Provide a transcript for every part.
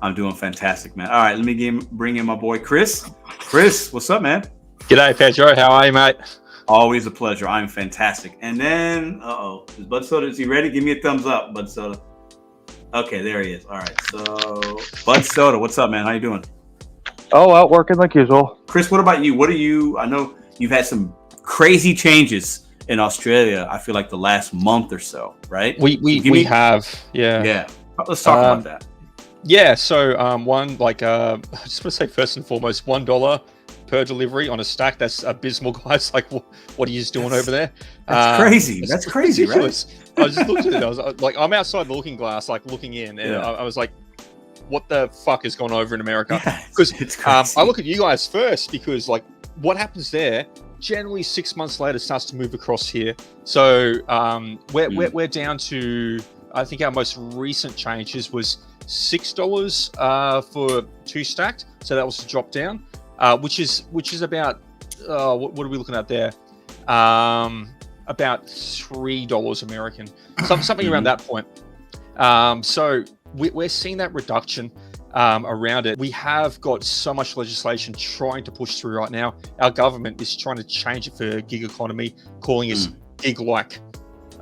I'm doing fantastic, man. All right, let me bring in my boy Chris. Chris, what's up, man? G'day, Pedro. How are you, mate? Always a pleasure. I'm fantastic. And then, is Bud Soda, is he ready? Give me a thumbs up, Bud Soda. Okay, there he is. All right, so Bud Soda, what's up, man? How you doing? Oh, out working like usual. Chris, what about you? I know you've had some crazy changes in Australia, I feel like the last month or so, right? We have, yeah. Yeah. Let's talk about that. Yeah, so I just want to say first and foremost, $1 per delivery on a stack. That's abysmal, guys. Like, what are you just doing over there? That's crazy. That's crazy, ridiculous. Right? I just looked at it. I was like, I'm outside the looking glass, like looking in, and I was like, what the fuck has gone over in America? Because I look at you guys first, because like what happens there generally 6 months later starts to move across here. So we're down to, I think our most recent changes was $6 for 2 stacked. So that was a drop down, which is about what are we looking at there? About $3 American, something around that point. So we're seeing that reduction around it. We have got so much legislation trying to push through right now. Our government is trying to change it for gig economy, calling us gig-like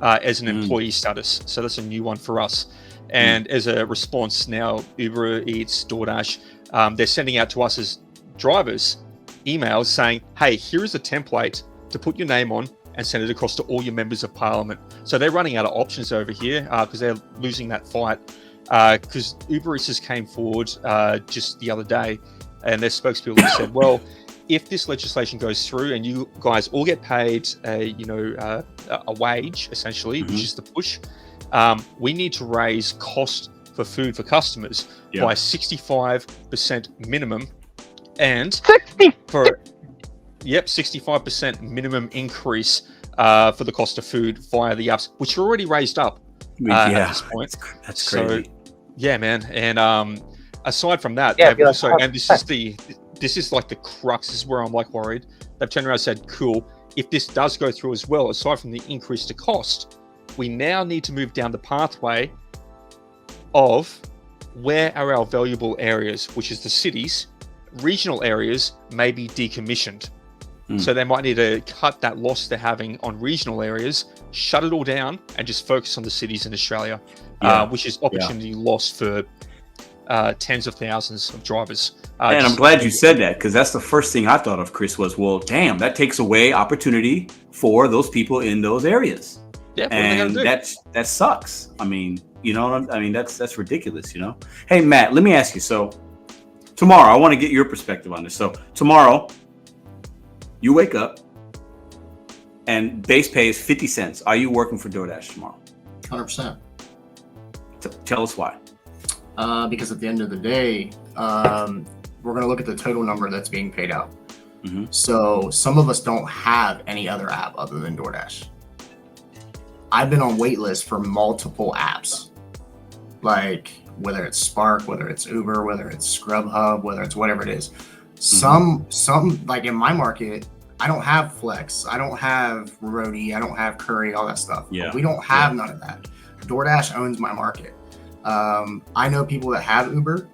as an employee status. So that's a new one for us. And as a response now, Uber Eats, DoorDash, they're sending out to us as drivers emails saying, hey, here is a template to put your name on and send it across to all your members of parliament. So they're running out of options over here because they're losing that fight. Because Uber Eats just came forward just the other day, and their spokespeople said, well, if this legislation goes through and you guys all get paid a wage, essentially, which is the push, we need to raise cost for food for customers by 65% minimum, and 65% minimum increase for the cost of food via the apps, which are already raised up at this point. That's crazy. So, yeah, man. And aside from that, this is like the crux. This is where I'm like worried. They've turned around and said, cool, if this does go through as well, aside from the increase to cost, we now need to move down the pathway of where are our valuable areas, which is the cities. Regional areas may be decommissioned. So they might need to cut that loss they're having on regional areas, shut it all down, and just focus on the cities in Australia, which is opportunity lost for tens of thousands of drivers. And I'm glad you said that, because that's the first thing I thought of, Chris, was, well, damn, that takes away opportunity for those people in those areas. Yeah, and that sucks. I mean, you know, that's ridiculous, you know? Hey, Matt, let me ask you. So tomorrow, I want to get your perspective on this. So tomorrow, you wake up and base pay is 50 cents. Are you working for DoorDash tomorrow? 100%. Tell us why. Because at the end of the day, we're going to look at the total number that's being paid out. So some of us don't have any other app other than DoorDash. I've been on wait lists for multiple apps, like whether it's Spark, whether it's Uber, whether it's Grubhub, whether it's whatever it is. Some like in my market, I don't have Flex, I don't have Roadie, I don't have Curry, all that stuff. Yeah, we don't have none of that. DoorDash owns my market. I know people that have Uber,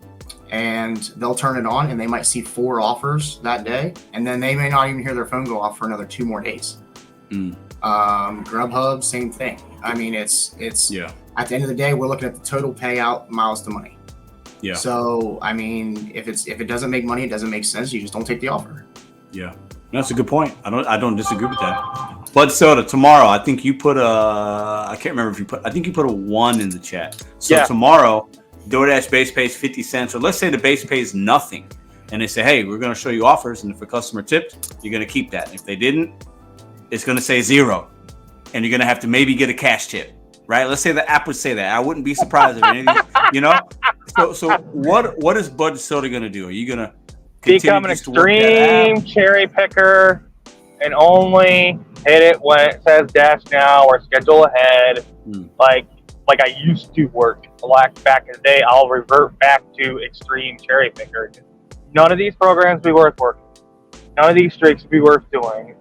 and they'll turn it on, and they might see 4 offers that day, and then they may not even hear their phone go off for another 2 more days. Grubhub, same thing. I mean, it's at the end of the day, we're looking at the total payout, miles to money. Yeah. So, I mean, if it doesn't make money, it doesn't make sense. You just don't take the offer. Yeah, that's a good point. I don't disagree with that. Bud Soda, tomorrow, I think you put I can't remember if I think you put a 1 in the chat. So tomorrow, DoorDash base pays 50 cents, or let's say the base pays nothing, and they say, hey, we're going to show you offers, and if a customer tipped, you're going to keep that. And if they didn't, it's going to say 0, and you're going to have to maybe get a cash tip, right? Let's say the app would say that. I wouldn't be surprised if anything, you know? So what is Bud Soda going to do? Are you going to become an extreme cherry picker and only hit it when it says dash now or schedule ahead? Like I used to work back in the day. I'll revert back to extreme cherry picker. None of these programs be worth working. None of these streaks be worth doing.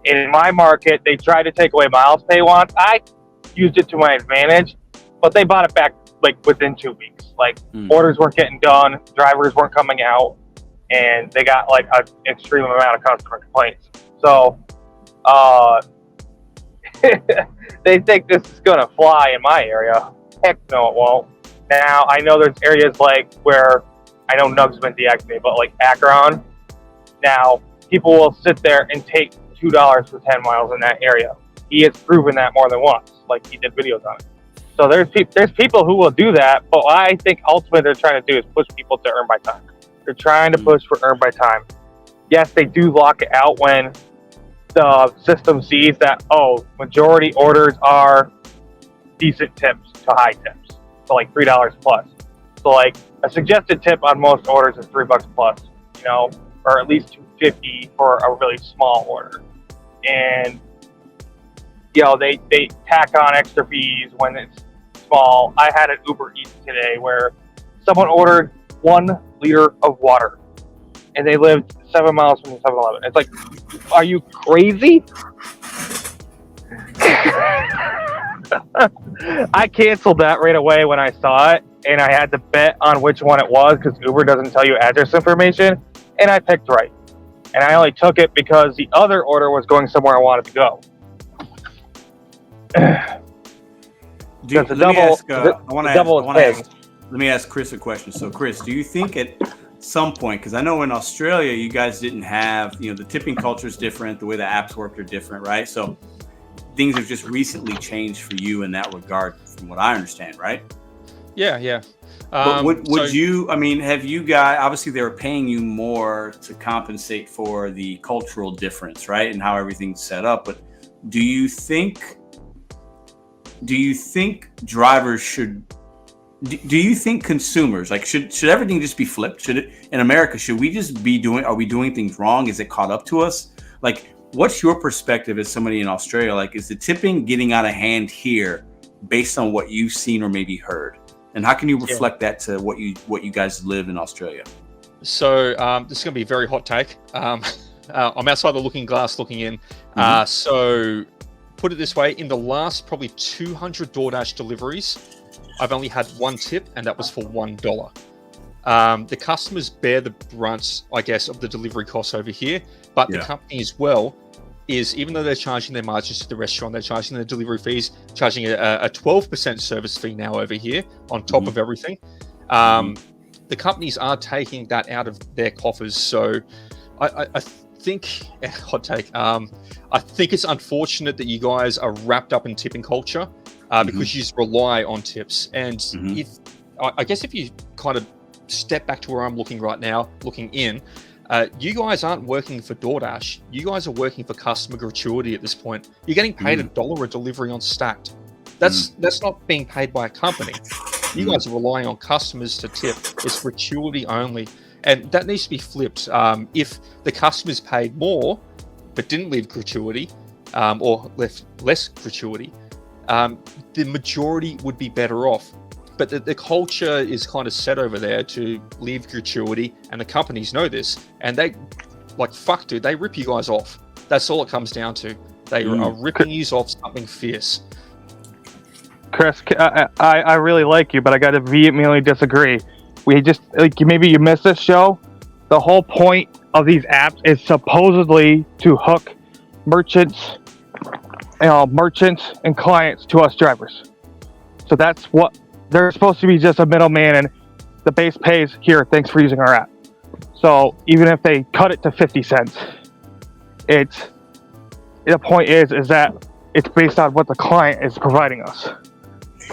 In my market, they tried to take away miles pay once. I used it to my advantage, but they bought it back like within 2 weeks. Like orders weren't getting done, drivers weren't coming out, and they got like an extreme amount of customer complaints. So they think this is gonna fly in my area. Heck no, it won't. Now I know there's areas like where I know Nug's been deactivated, but like Akron, now people will sit there and take $2 for 10 miles in that area. He has proven that more than once. Like he did videos on it. So there's people who will do that, but what I think ultimately they're trying to do is push people to earn by time. They're trying to push for earn by time. Yes, they do lock it out when the system sees that, majority orders are decent tips to high tips. So like $3 plus. So like a suggested tip on most orders is $3 plus, or at least $2.50 for a really small order. And they tack on extra fees when it's small. I had an Uber Eats today where someone ordered 1 liter of water and they lived 7 miles from the 7-Eleven. It's like, are you crazy? I canceled that right away when I saw it, and I had to bet on which one it was because Uber doesn't tell you address information, and I picked right. And I only took it because the other order was going somewhere I wanted to go. Let me ask Chris a question. So, Chris, do you think at some point, because I know in Australia you guys didn't have, the tipping culture is different, the way the apps work are different, right? So things have just recently changed for you in that regard, from what I understand, right? Yeah. But would you? I mean, have you guys? Obviously, they were paying you more to compensate for the cultural difference, right, and how everything's set up. But do you think drivers should? Do you think consumers, like, should everything just be flipped? Should it, in America, should we just be are we doing things wrong? Is it caught up to us? Like, what's your perspective as somebody in Australia? Like, is the tipping getting out of hand here based on what you've seen or maybe heard? And how can you reflect that to what you guys live in Australia? So this is going to be a very hot take. I'm outside the looking glass looking in. So put it this way, in the last probably 200 DoorDash deliveries, I've only had 1 tip, and that was for $1. The customers bear the brunt, I guess, of the delivery costs over here, but the company as well is, even though they're charging their margins to the restaurant, they're charging their delivery fees, charging a 12% service fee now over here on top of everything. The companies are taking that out of their coffers. So I think, hot take, I think it's unfortunate that you guys are wrapped up in tipping culture because you just rely on tips. And I guess if you kind of step back to where I'm looking right now, looking in, you guys aren't working for DoorDash. You guys are working for customer gratuity at this point. You're getting paid $1 a delivery on Stacked. That's not being paid by a company. You guys are relying on customers to tip. It's gratuity only. And that needs to be flipped. If the customers paid more, but didn't leave gratuity, or left less gratuity, the majority would be better off. But the culture is kind of set over there to leave gratuity, and the companies know this, and they, like, fuck, dude, they rip you guys off. That's all it comes down to. They are ripping you off something fierce. Chris, I really like you, but I got to vehemently disagree. We just, like, maybe you missed this show. The whole point of these apps is supposedly to hook merchants and clients to us drivers. So that's what they're supposed to be, just a middleman, and the base pays, here, thanks for using our app. So even if they cut it to 50 cents, the point is that it's based on what the client is providing us.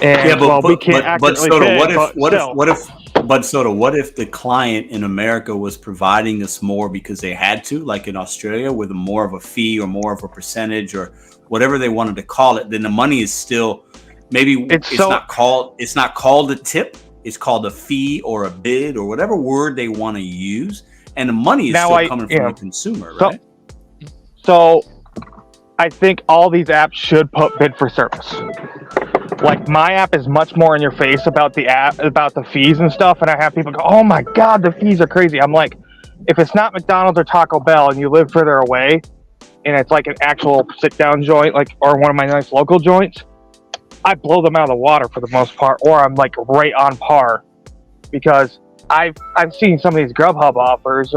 And we can't accurately say, what if the client in America was providing us more because they had to, like in Australia, with more of a fee or more of a percentage or whatever they wanted to call it? Then the money is still, maybe it's not called a tip. It's called a fee or a bid or whatever word they want to use, and the money is still coming from the consumer, right? So I think all these apps should put bid for service. Like, my app is much more in your face about the fees and stuff, and I have people go, "Oh my God, the fees are crazy." I'm like, if it's not McDonald's or Taco Bell and you live further away, and it's like an actual sit-down joint, like, or one of my nice local joints, I blow them out of the water for the most part, or I'm like right on par, because I've seen some of these Grubhub offers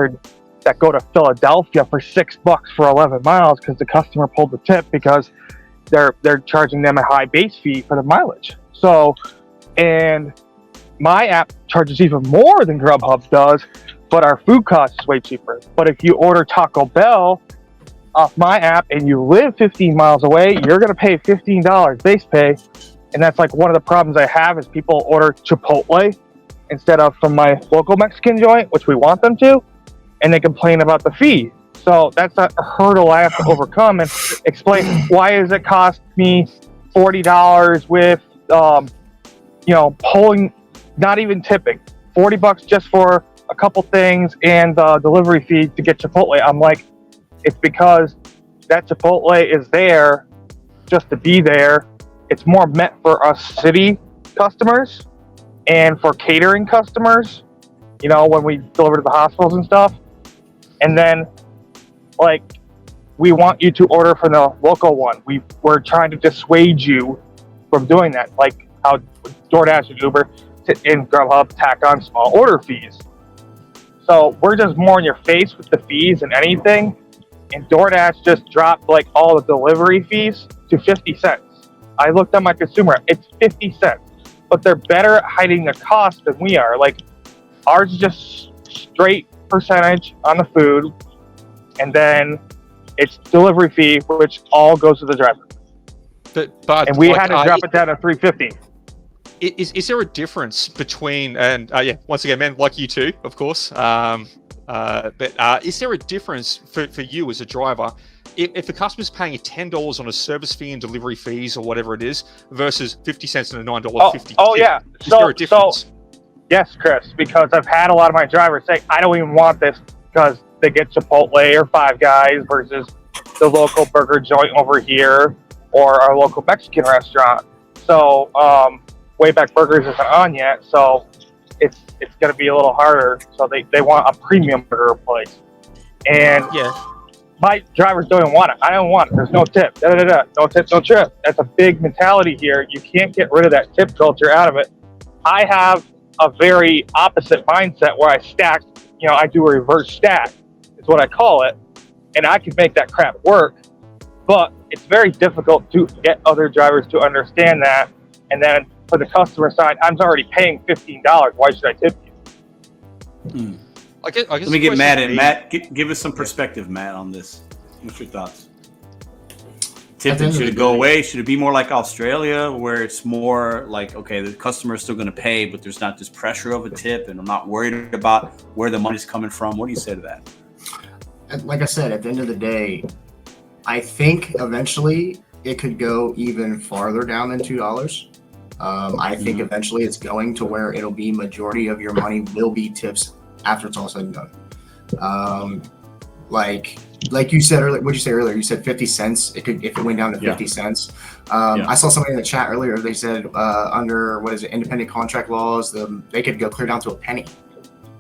that go to Philadelphia for $6 for 11 miles because the customer pulled the tip because they're charging them a high base fee for the mileage. So, and my app charges even more than Grubhub does, but our food cost is way cheaper. But if you order Taco Bell off my app and you live 15 miles away, you're going to pay $15 base pay. And that's like one of the problems I have is people order Chipotle instead of from my local Mexican joint, which we want them to, and they complain about the fee. So that's a hurdle I have to overcome and explain why does it cost me $40 with, pulling, not even tipping, $40 just for a couple things and the delivery fee to get Chipotle. I'm like, it's because that Chipotle is there just to be there. It's more meant for us city customers and for catering customers, when we deliver to the hospitals and stuff. And then, like, we want you to order from the local one. We're trying to dissuade you from doing that, like how DoorDash and Uber and Grubhub tack on small order fees. So we're just more in your face with the fees than anything. And DoorDash just dropped like all the delivery fees to 50 cents. I looked at my consumer app, it's 50 cents. But they're better at hiding the cost than we are. Like, ours is just straight percentage on the food, and then it's delivery fee, which all goes to the driver. But and we had to drop it down to $3.50. Is there a difference between, and once again, man, like you too, of course. But is there a difference for you as a driver if the customer's paying $10 on a service fee and delivery fees or whatever it is versus 50 cents and a $9.50? Yeah. Is there a difference? Yes, Chris, because I've had a lot of my drivers say, I don't even want this because they get Chipotle or Five Guys versus the local burger joint over here or our local Mexican restaurant. So, Wayback Burgers isn't on yet, so it's going to be a little harder. So they want a premium burger place. And my drivers don't even want it. I don't want it. There's no tip. No tip, no trip. That's a big mentality here. You can't get rid of that tip culture out of it. I have a very opposite mindset where I stack, I do a reverse stack, is what I call it. And I can make that crap work. But it's very difficult to get other drivers to understand that. And then for the customer side, I'm already paying $15. Why should I tip you? I guess Let me get Matt in. Matt, give us some perspective, Matt, on this. What's your thoughts? Tipping, should it go away? Should it be more like Australia, where it's more like, okay, the customer is still going to pay, but there's not this pressure of a tip, and I'm not worried about where the money's coming from? What do you say to that? Like I said, at the end of the day, I think eventually it could go even farther down than $2. I think eventually it's going to where it'll be majority of your money will be tips after it's all said and done. Like you said earlier, what'd you say earlier? You said 50 cents. If it went down to 50 cents. I saw somebody in the chat earlier. They said under independent contract laws, they could go clear down to a penny.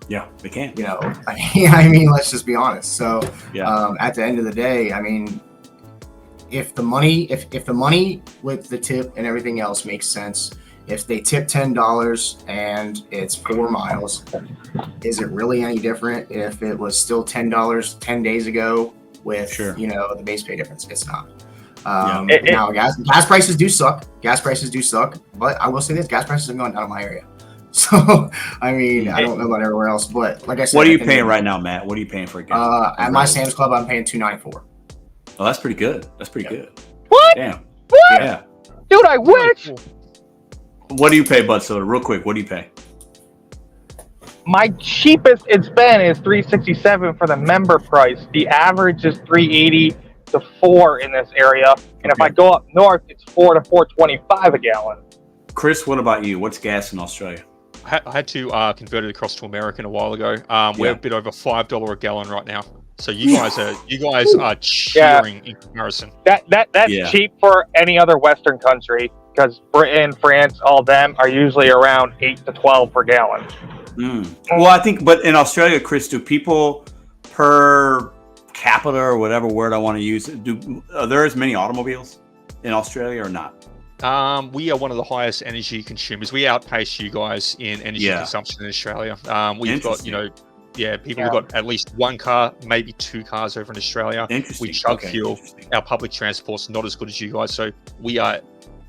Yeah, they can. I mean, let's just be honest. So at the end of the day, I mean, if the money with the tip and everything else makes sense, if they tip $10 and it's 4 miles, is it really any different if it was still $10 10 days ago with the base pay difference? It's not. Now gas prices do suck. But I will say this: gas prices have gone down in my area. So I mean, I don't know about everywhere else, but like I said, what are you paying right now, Matt? What are you paying for a gas? At my Sam's Club, I'm paying $2.94. Oh, that's pretty good. Good. What? Damn. What? Yeah. Dude, I wish. What do you pay, Bud Soda? Real quick, what do you pay? My cheapest it's been is $3.67 for the member price. The average is $3.80 to $4 in this area, and if I go up north, it's $4 to $4.25 a gallon. Chris, what about you? What's gas in Australia? I had to convert it across to American a while ago. We're a bit over $5 a gallon right now. So you guys are cheering in comparison. That's cheap for any other Western country, because Britain, France, all them are usually around 8 to 12 per gallon. Well, I think, but in Australia, Chris, do people per capita or whatever word I want to use, are there as many automobiles in Australia or not? We are one of the highest energy consumers. We outpace you guys in energy consumption in Australia. We've got, people have got at least one car, maybe two cars over in Australia. We chug fuel. Our public transport's not as good as you guys, so we are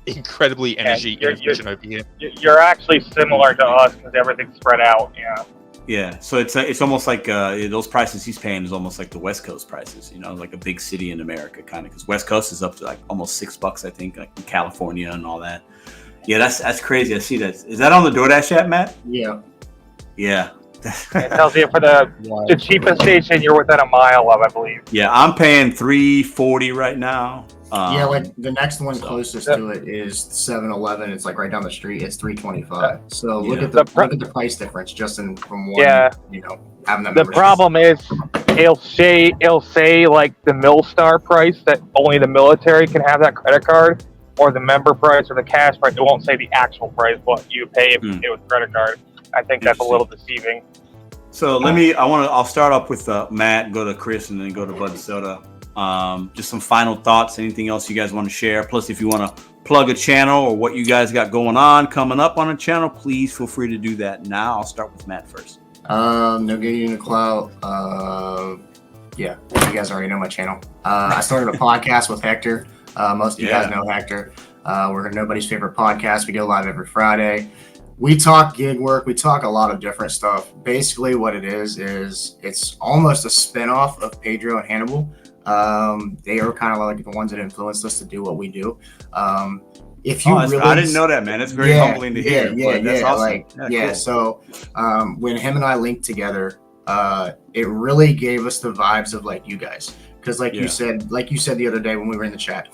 incredibly energy inefficient over here. You're actually similar to us because everything's spread out. Yeah. Yeah, so it's almost like those prices he's paying is almost like the West Coast prices, like a big city in America, kind of, because West Coast is up to like almost $6, I think, like in California and all that. Yeah, that's crazy. I see that. Is that on the DoorDash app, Matt? Yeah. Yeah. It tells you for the cheapest station you're within a mile of, I believe. Yeah, I'm paying $3.40 right now. Like the next one closest to it is 7-Eleven. It's like right down the street. It's $3.25. So look at the price difference just from one. Yeah. Having that. The problem is, it'll say like the Millstar price that only the military can have that credit card, or the member price or the cash price. It won't say the actual price what you pay if you pay with credit card. I think that's a little deceiving. So I'll start up with Matt, go to Chris, and then go to Bud Soda. Just some final thoughts. Anything else you guys want to share? Plus, if you want to plug a channel or what you guys got going on coming up on a channel, please feel free to do that now. I'll start with Matt first. No getting into clout. You guys already know my channel. I started a podcast with Hector. Most of you guys know Hector. We're nobody's favorite podcast. We go live every Friday. We talk gig work. We talk a lot of different stuff. Basically, what it is it's almost a spinoff of Pedro and Hannibal. They are kind of like the ones that influenced us to do what we do. If you I didn't know that, man. It's very humbling to hear. That's awesome. So when him and I linked together, it really gave us the vibes of like you guys. Because you said the other day when we were in the chat,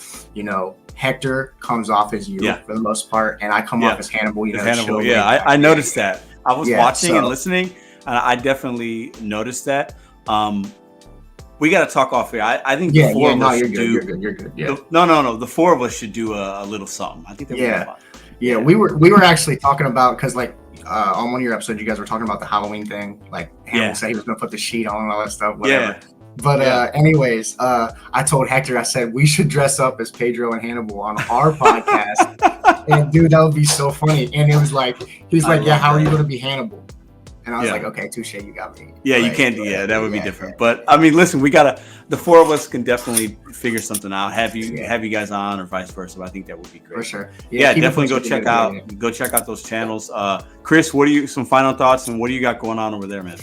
Hector comes off as you for the most part, and I come off as Hannibal. Hannibal. I noticed that. I was watching and listening, and I definitely noticed that. We got to talk off here. I think the four of us should do. You're good. Yeah. No. The four of us should do a little something. I think that would be fun. Yeah, we were actually talking about, because on one of your episodes, you guys were talking about the Halloween thing. Like Hannibal said he was gonna put the sheet on and all that stuff. Whatever. Yeah. But anyways, I told Hector, I said we should dress up as Pedro and Hannibal on our podcast. And dude, that would be so funny. And it was he's like, how are you gonna be Hannibal? And I was like, okay, touche, you got me. Yeah, you can't. That would be different. But I mean, listen, the four of us can definitely figure something out. Have you guys on, or vice versa. But I think that would be great. For sure. Yeah, definitely go check out those channels. Chris, some final thoughts, and what do you got going on over there, man?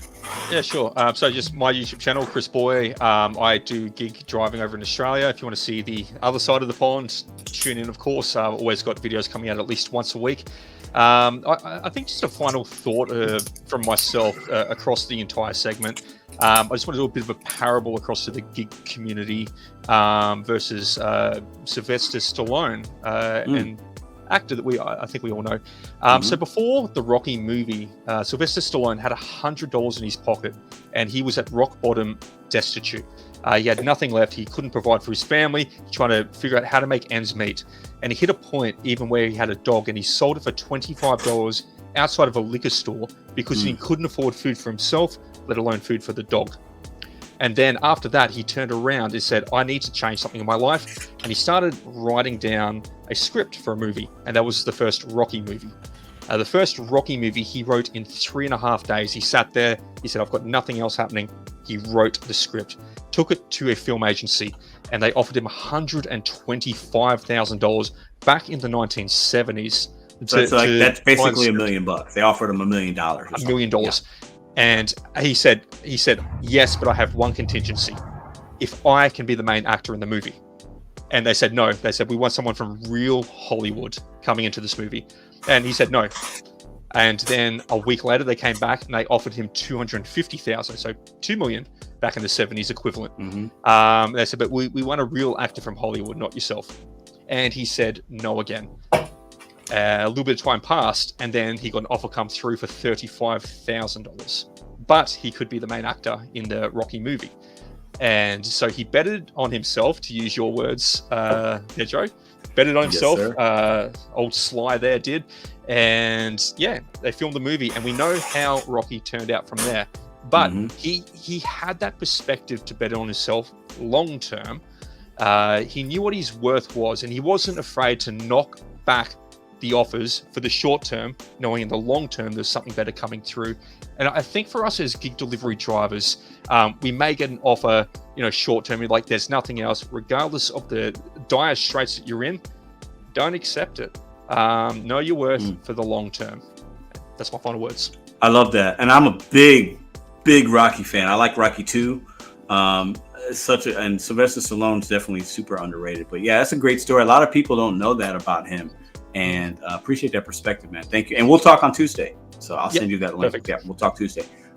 Yeah, sure. So just my YouTube channel, Chris Boy. I do gig driving over in Australia. If you want to see the other side of the pond, tune in, of course. I've always got videos coming out at least once a week. I think just a final thought from myself across the entire segment. I just want to do a bit of a parable across to the gig community versus Sylvester Stallone, an actor that I think we all know. So before the Rocky movie, Sylvester Stallone had $100 in his pocket, and he was at rock bottom, destitute. He had nothing left. He couldn't provide for his family, trying to figure out how to make ends meet. And he hit a point even where he had a dog, and he sold it for $25 outside of a liquor store because he couldn't afford food for himself, let alone food for the dog. And then after that, he turned around and said, I need to change something in my life. And he started writing down a script for a movie. And that was the first Rocky movie. The first Rocky movie he wrote in 3.5 days. He sat there. He said, I've got nothing else happening. He wrote the script, took it to a film agency, and they offered him $125,000 back in the 1970s. That's basically $1 million. They offered him $1 million. $1 million. Yeah. And he said, yes, but I have one contingency. If I can be the main actor in the movie. And they said, no. They said, we want someone from real Hollywood coming into this movie. And he said, no. And then a week later, they came back and they offered him $250,000. So $2 million back in the 70s equivalent. They said, but we want a real actor from Hollywood, not yourself. And he said, no again. A little bit of time passed, and then he got an offer come through for $35,000. But he could be the main actor in the Rocky movie. And so he betted on himself, to use your words, Pedro. Betted on himself. Yes, old Sly there did. And yeah, they filmed the movie, and we know how Rocky turned out from there. But he had that perspective to bet on himself long term. He knew what his worth was, and he wasn't afraid to knock back the offers for the short term, knowing in the long term there's something better coming through. And I think for us as gig delivery drivers, we may get an offer, short term, like there's nothing else, regardless of the dire straits that you're in, don't accept it. Know your worth for the long term. That's my final words. I love that. And I'm a big Rocky fan. I like Rocky 2. And Sylvester Stallone's definitely super underrated. But yeah, that's a great story. A lot of people don't know that about him. And appreciate that perspective, man. Thank you. And we'll talk on Tuesday. So I'll send you that link. Perfect. Yeah, we'll talk Tuesday.